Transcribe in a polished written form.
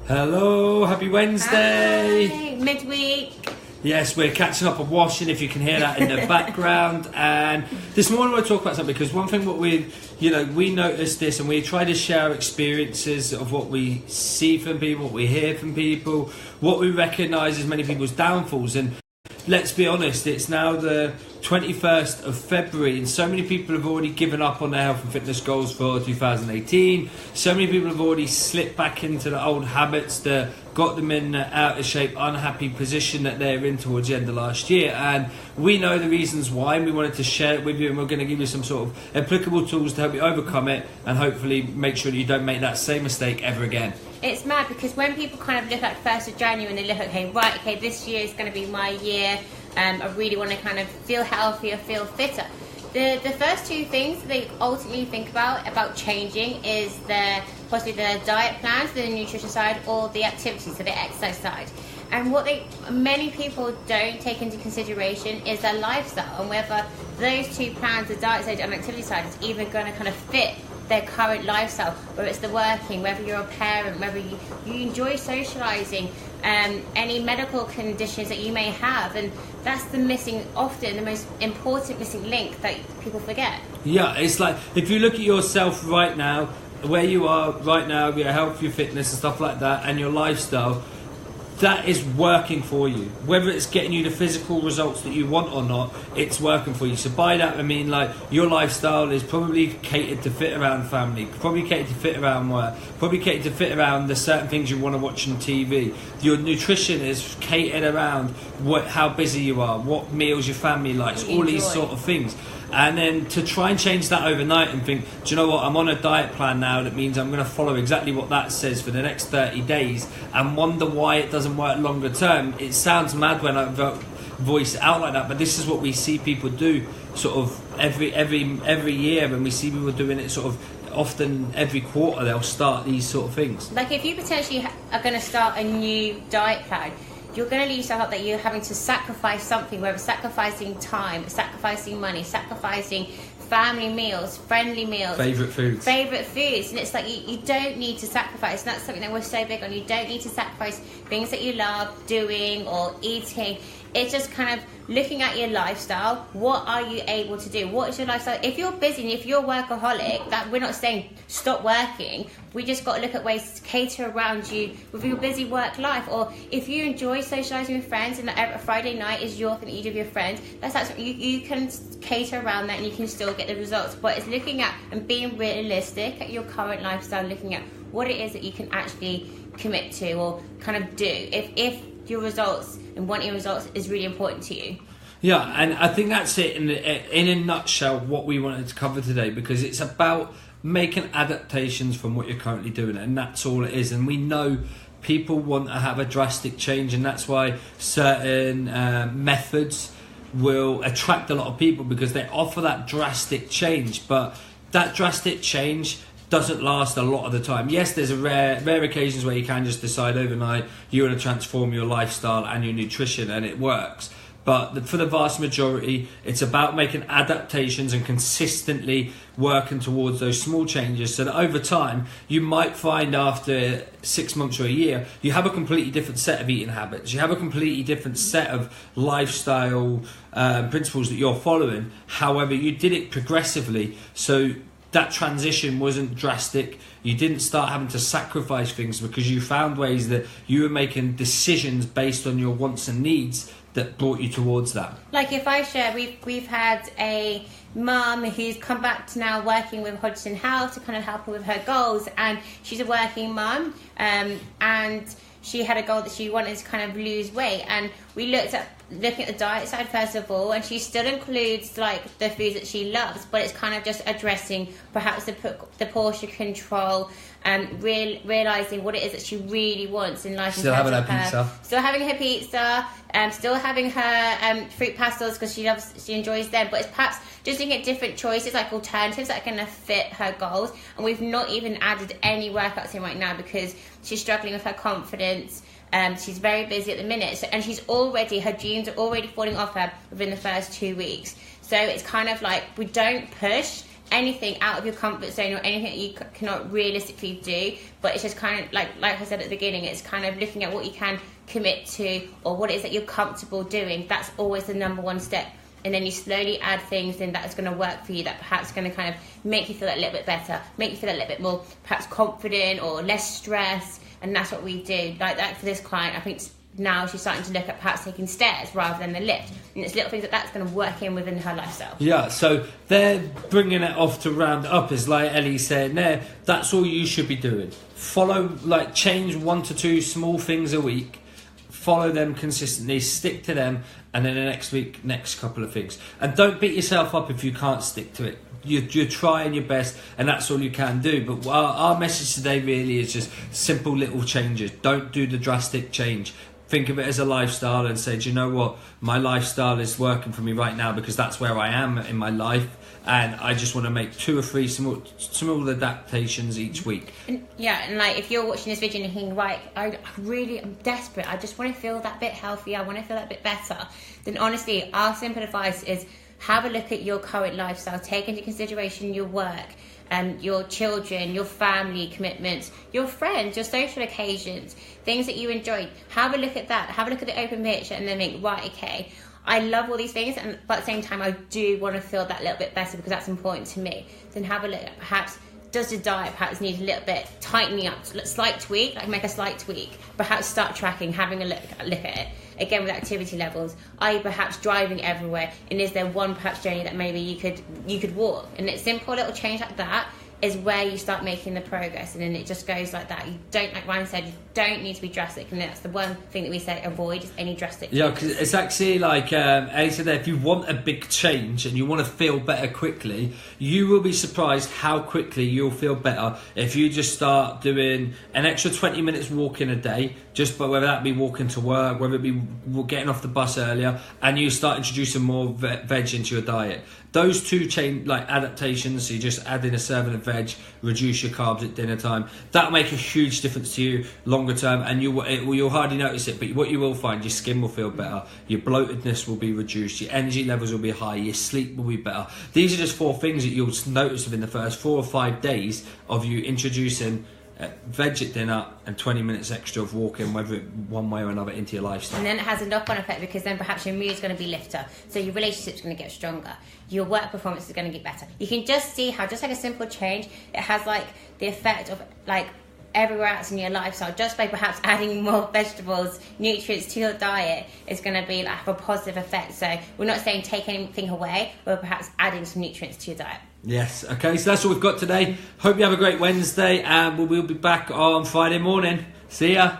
Hello, happy Wednesday. Hi, midweek. Yes, we're catching up on washing, if you can hear that in the background. And this morning we'll talk about something, because one thing what we noticed this, and we try to share experiences of what we see from people, what we hear from people, what we recognise as many people's downfalls. And let's be honest, it's now the 21st of February and so many people have already given up on their health and fitness goals for 2018. So many people have already slipped back into the old habits that got them in an out of shape, unhappy position that they're in towards the end of last year. And we know the reasons why, and we wanted to share it with you, and we're going to give you some sort of applicable tools to help you overcome it and hopefully make sure that you don't make that same mistake ever again. It's mad because when people kind of look at 1st of January and they look, okay, this year is going to be my year, I really want to kind of feel healthier, feel fitter. The first two things that they ultimately think about changing is possibly the diet plans, the nutrition side, or the activities, so the exercise side. And what many people don't take into consideration is their lifestyle and whether those two plans, the diet side and activity side, is even going to kind of fit their current lifestyle, whether it's the working, whether you're a parent, whether you enjoy socialising, any medical conditions that you may have. And that's the most important missing link that people forget. Yeah, it's like if you look at yourself right now, where you are right now, your health, your fitness and stuff like that, and your lifestyle, that is working for you. Whether it's getting you the physical results that you want or not, it's working for you. So by that I mean, like, your lifestyle is probably catered to fit around family, probably catered to fit around work, probably catered to fit around the certain things you want to watch on TV. Your nutrition is catered around how busy you are, what meals your family likes, all these sort of things. And then to try and change that overnight and think, do you know what, I'm on a diet plan now that means I'm going to follow exactly what that says for the next 30 days and wonder why it doesn't work longer term. It sounds mad when I voice it out like that, but this is what we see people do sort of every year, and we see people doing it sort of often every quarter. They'll start these sort of things. Like if you potentially are going to start a new diet plan, you're going to leave yourself up that you're having to sacrifice something, whether sacrificing time, sacrificing money, sacrificing family meals, friendly meals, favourite foods. And it's like you don't need to sacrifice. And that's something that we're so big on. You don't need to sacrifice things that you love doing or eating. It's just kind of looking at your lifestyle. What are you able to do? What is your lifestyle? If you're busy and if you're a workaholic, that we're not saying stop working. We just got to look at ways to cater around you with your busy work life. Or if you enjoy socialising with friends and a Friday night is your thing that you do with your friends, you can cater around that and you can still get the results. But it's looking at and being realistic at your current lifestyle, looking at what it is that you can actually commit to or kind of do. If your results and wanting results is really important to you. Yeah, and I think that's it in a nutshell what we wanted to cover today, because it's about making adaptations from what you're currently doing, and that's all it is. And we know people want to have a drastic change, and that's why certain methods will attract a lot of people, because they offer that drastic change. But that drastic change doesn't last a lot of the time. Yes, there's a rare occasions where you can just decide overnight you want to transform your lifestyle and your nutrition, and it works. But for the vast majority, it's about making adaptations and consistently working towards those small changes, so that over time you might find after 6 months or a year you have a completely different set of eating habits, you have a completely different set of lifestyle principles that you're following. However, you did it progressively, so that transition wasn't drastic. You didn't start having to sacrifice things because you found ways that you were making decisions based on your wants and needs that brought you towards that. Like if I share, we've had a mum who's come back to now working with Hodgson Health to kind of help her with her goals, and she's a working mum, and she had a goal that she wanted to kind of lose weight, and we looking at the diet side first of all, and she still includes like the foods that she loves, but it's kind of just addressing perhaps the portion control and realising what it is that she really wants in life. Still having her pizza. Still having her pizza, still having her fruit pastels because she enjoys them, but it's perhaps just looking at different choices, like alternatives that are going to fit her goals. And we've not even added any workouts in right now because she's struggling with her confidence. She's very busy at the minute, and her dreams are already falling off her within the first 2 weeks. So it's kind of like we don't push anything out of your comfort zone or anything that you cannot realistically do, but it's just kind of like I said at the beginning, it's kind of looking at what you can commit to or what it is that you're comfortable doing. That's always the number one step. And then you slowly add things in that's going to work for you, that perhaps going to kind of make you feel a little bit better, make you feel a little bit more perhaps confident or less stress. And that's what we do. Like that for this client, I think now she's starting to look at perhaps taking stairs rather than the lift. And it's little things that's going to work in within her lifestyle. Yeah, so they're bringing it off to round up, as like Ellie said there, that's all you should be doing. Follow, like change 1 to 2 small things a week. Follow them consistently, stick to them, and then the next week, next couple of things. And don't beat yourself up if you can't stick to it. You're trying your best, and that's all you can do. But our message today really is just simple little changes. Don't do the drastic change. Think of it as a lifestyle and say, do you know what? My lifestyle is working for me right now because that's where I am in my life. And I just want to make 2 or 3 small adaptations each week. And like if you're watching this video and you're thinking, right, I'm desperate. I just want to feel that bit healthier. I want to feel that bit better. Then honestly, our simple advice is have a look at your current lifestyle. Take into consideration your work, your children, your family commitments, your friends, your social occasions, things that you enjoy. Have a look at that. Have a look at the open picture and then think, right, okay, I love all these things, but at the same time, I do want to feel that little bit better because that's important to me. Then have a look at perhaps, does the diet perhaps need a little bit tightening up, slight tweak, like make a slight tweak, perhaps start tracking, having a look at it. Again, with activity levels, are you perhaps driving everywhere? And is there one perhaps journey that maybe you could walk? And it's simple little change like that is where you start making the progress, and then it just goes like that. You don't, like Ryan said, you don't need to be drastic, and that's the one thing that we say, avoid is any drastic changes. Yeah, because it's actually like Ellie said there, if you want a big change and you want to feel better quickly, you will be surprised how quickly you'll feel better if you just start doing an extra 20 minutes walking a day, just by whether that be walking to work, whether it be getting off the bus earlier, and you start introducing more veg into your diet. Those 2 change like adaptations, so you just add in a serving of veg, reduce your carbs at dinner time. That'll make a huge difference to you longer term, and you'll hardly notice it. But what you will find, your skin will feel better, your bloatedness will be reduced, your energy levels will be high, your sleep will be better. These are just 4 things that you'll notice within the first 4 or 5 days of you introducing veg at dinner and 20 minutes extra of walking, whether it one way or another, into your lifestyle. And then it has a knock-on effect because then perhaps your mood's going to be lifter, so your relationship's going to get stronger, your work performance is going to get better. You can just see how just like a simple change, it has like the effect of like everywhere else in your lifestyle. Just by perhaps adding more vegetables, nutrients to your diet is going to be like have a positive effect. So we're not saying take anything away, but perhaps adding some nutrients to your diet. Yes, okay, so that's all we've got today. Hope you have a great Wednesday, and we'll be back on Friday morning. See ya.